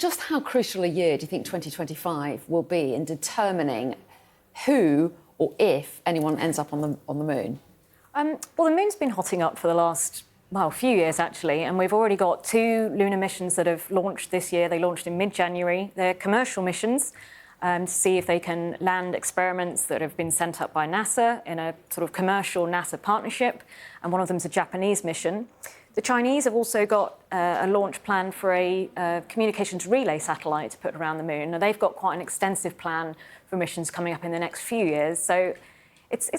Just how crucial a year do you think 2025 will be in determining who or if anyone ends up on the moon? Well, the moon's been hotting up for the last, few years actually, and we've already got 2 lunar missions that have launched this year. They launched in mid-January. They're commercial missions to see if they can land experiments that have been sent up by NASA in a sort of commercial NASA partnership, and one of them's a Japanese mission. The Chinese have also got a launch plan for a communications relay satellite to put around the moon. Now, they've got quite an extensive plan for missions coming up in the next few years. So it's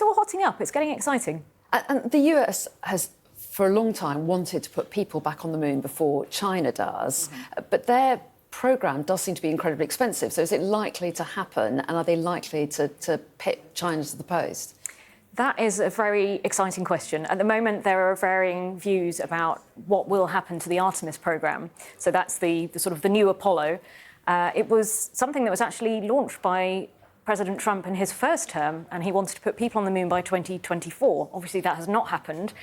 all hotting up. It's getting exciting. And the US has, for a long time, wanted to put people back on the moon before China does. But their programme does seem to be incredibly expensive. So is it likely to happen? And are they likely to pit China to the post? That is a very exciting question. At the moment, there are varying views about what will happen to the Artemis programme. So that's the sort of the new Apollo. It was something that was actually launched by President Trump in his first term, and he wanted to put people on the moon by 2024. Obviously, that has not happened.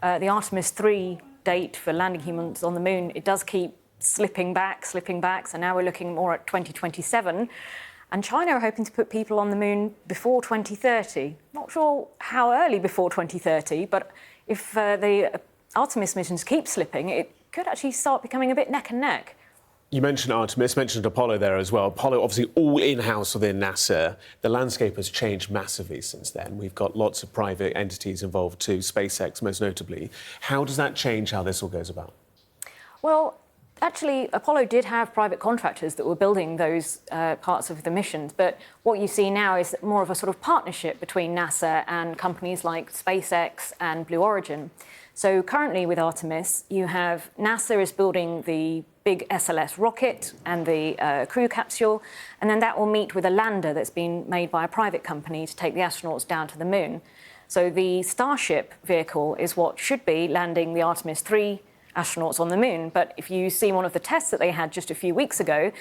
The Artemis 3 date for landing humans on the moon, it does keep slipping back. So now we're looking more at 2027. And China are hoping to put people on the moon before 2030. Not sure how early before 2030, but if the Artemis missions keep slipping, it could actually start becoming a bit neck and neck. You mentioned Artemis, mentioned Apollo there as well. Apollo, obviously, all in-house within NASA. The landscape has changed massively since then. We've got lots of private entities involved too, SpaceX most notably. How does that change how this all goes about? Well, actually, Apollo did have private contractors that were building those parts of the missions, but what you see now is more of a sort of partnership between NASA and companies like SpaceX and Blue Origin. So currently with Artemis, you have NASA is building the big SLS rocket and the crew capsule, and then that will meet with a lander that's been made by a private company to take the astronauts down to the moon. So the Starship vehicle is what should be landing the Artemis 3 astronauts on the moon. But if you see one of the tests that they had just a few weeks ago,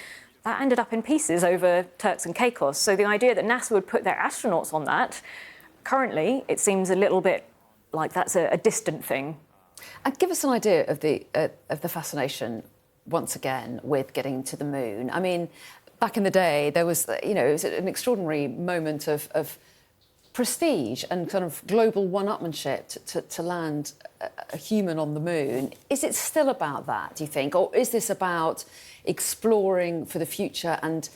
that ended up in pieces over Turks and Caicos. So the idea that NASA would put their astronauts on that, currently, it seems a little bit like that's a distant thing. And give us an idea of the fascination, once again, with getting to the moon. I mean, back in the day, there was, it was an extraordinary moment of prestige and kind of global one-upmanship to land a human on the moon. Is it still about that, do you think? Or is this about exploring for the future and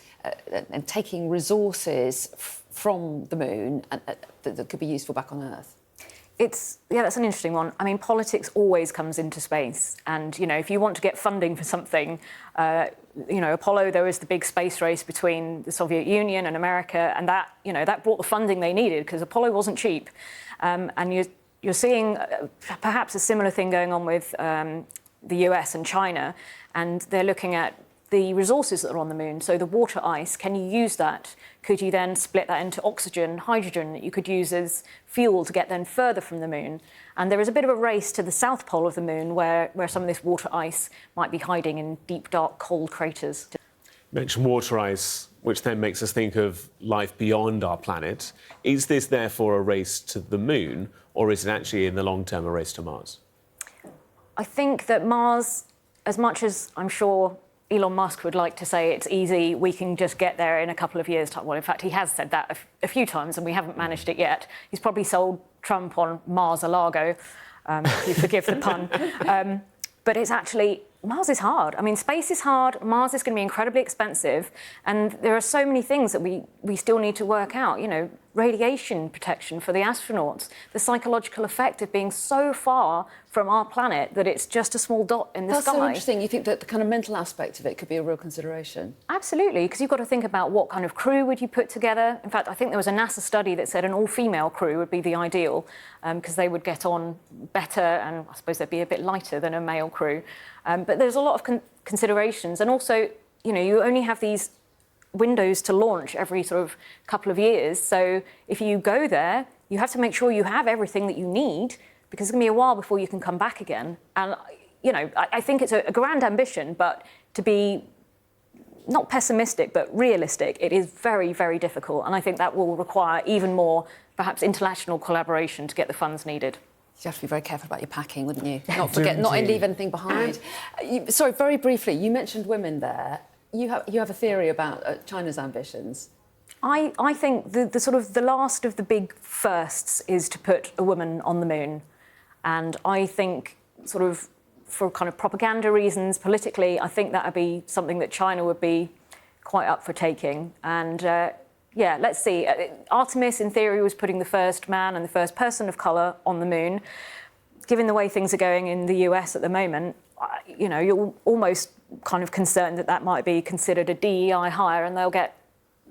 taking resources from the moon that could be useful back on Earth? That's an interesting one. I mean, politics always comes into space. And, if you want to get funding for something, Apollo, there was the big space race between the Soviet Union and America, and that brought the funding they needed because Apollo wasn't cheap. And you're seeing perhaps a similar thing going on with the US and China, and they're looking at the resources that are on the moon. So the water ice, can you use that? Could you then split that into oxygen, hydrogen that you could use as fuel to get then further from the moon? And there is a bit of a race to the south pole of the moon where some of this water ice might be hiding in deep, dark, cold craters. You mentioned water ice, which then makes us think of life beyond our planet. Is this therefore a race to the moon, or is it actually in the long term a race to Mars? I think that Mars, as much as I'm sure Elon Musk would like to say it's easy, we can just get there in a couple of years' time. Well, in fact, he has said that a few times, and we haven't managed it yet. He's probably sold Trump on Mars-a-Lago, if you forgive the pun. But it's actually, Mars is hard. I mean, space is hard, Mars is going to be incredibly expensive, and there are so many things that we still need to work out. Radiation protection for the astronauts, the psychological effect of being so far from our planet that it's just a small dot in the sky. That's so interesting. You think that the kind of mental aspect of it could be a real consideration? Absolutely, because you've got to think about what kind of crew would you put together. In fact, I think there was a NASA study that said an all-female crew would be the ideal because they would get on better and I suppose they'd be a bit lighter than a male crew. But there's a lot of considerations, and also, you only have these windows to launch every sort of couple of years. So if you go there, you have to make sure you have everything that you need because it's going to be a while before you can come back again. And, I think it's a grand ambition, but to be not pessimistic, but realistic, it is very, very difficult. And I think that will require even more, perhaps, international collaboration to get the funds needed. You'd have to be very careful about your packing, wouldn't you? Not leave anything behind. Sorry, very briefly, you mentioned women there. You have a theory about China's ambitions. I think the sort of the last of the big firsts is to put a woman on the moon. And I think sort of for kind of propaganda reasons, politically, I think that would be something that China would be quite up for taking. And yeah, let's see. Artemis, in theory, was putting the first man and the first person of colour on the moon. Given the way things are going in the US at the moment, you know, you're almost kind of concerned that that might be considered a DEI hire and they'll get,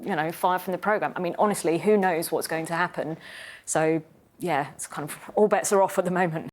you know, fired from the programme. I mean, honestly, who knows what's going to happen? So, yeah, it's kind of all bets are off at the moment.